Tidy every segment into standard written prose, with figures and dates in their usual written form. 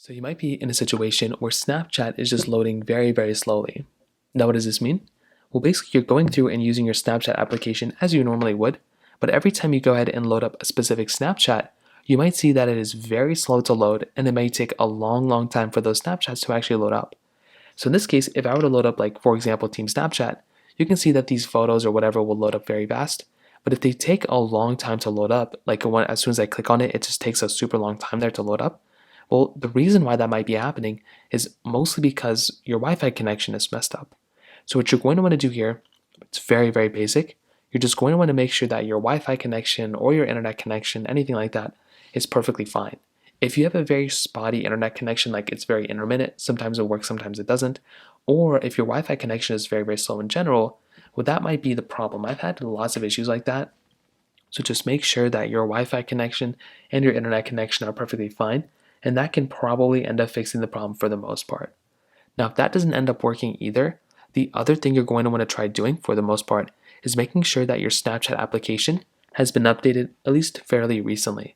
So you might be in a situation where Snapchat is just loading very, very slowly. Now, what does this mean? Well, basically, you're going through and using your Snapchat application as you normally would, but every time you go ahead and load up a specific Snapchat, you might see that it is very slow to load and it may take a long, long time for those Snapchats to actually load up. So in this case, if I were to load up, like, for example, Team Snapchat, you can see that these photos or whatever will load up very fast. But if they take a long time to load up, like as soon as I click on it, it just takes a super long time there to load up. Well, the reason why that might be happening is mostly because your Wi-Fi connection is messed up. So what you're going to want to do here, it's very, very basic. You're just going to want to make sure that your Wi-Fi connection or your internet connection, anything like that, is perfectly fine. If you have a very spotty internet connection, like it's very intermittent, sometimes it works, sometimes it doesn't, or if your Wi-Fi connection is very, very slow in general, well, that might be the problem. I've had lots of issues like that. So just make sure that your Wi-Fi connection and your internet connection are perfectly fine, and that can probably end up fixing the problem for the most part. Now, if that doesn't end up working either, the other thing you're going to want to try doing for the most part is making sure that your Snapchat application has been updated at least fairly recently.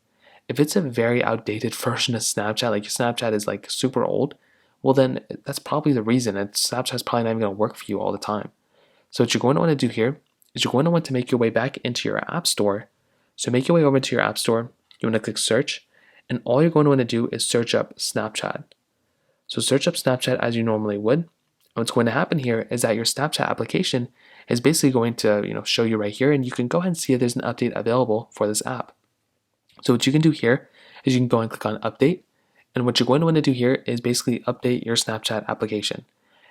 If it's a very outdated version of Snapchat, like your Snapchat is like super old, well then that's probably the reason, and Snapchat's probably not even going to work for you all the time. So what you're going to want to do here is you're going to want to make your way back into your App Store. So make your way over to your App Store, you want to click search, and all you're going to want to do is search up Snapchat. So search up Snapchat as you normally would. What's going to happen here is that your Snapchat application is basically going to show you right here, and you can go ahead and see if there's an update available for this app. So what you can do here is you can go and click on update, and what you're going to want to do here is basically update your Snapchat application.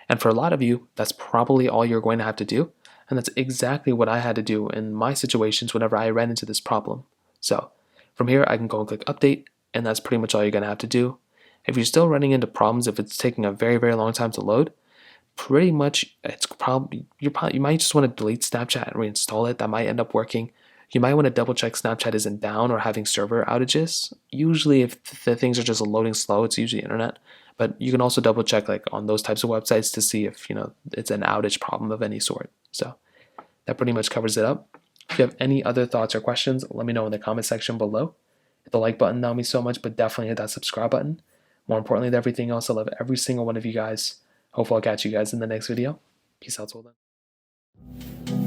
And for a lot of you, that's probably all you're going to have to do, and that's exactly what I had to do in my situations whenever I ran into this problem. So from here, I can go and click update, and that's pretty much all you're going to have to do. If you're still running into problems, if it's taking a very, very long time to load, pretty much you might just want to delete Snapchat and reinstall it. That might end up working. You might want to double check Snapchat isn't down or having server outages. Usually if the things are just loading slow, it's usually internet. But you can also double check like on those types of websites to see if it's an outage problem of any sort. So that pretty much covers it up. If you have any other thoughts or questions, let me know in the comment section below. Hit the like button, that would mean so much, but definitely hit that subscribe button. More importantly than everything else, I love every single one of you guys. Hopefully I'll catch you guys in the next video. Peace out till then.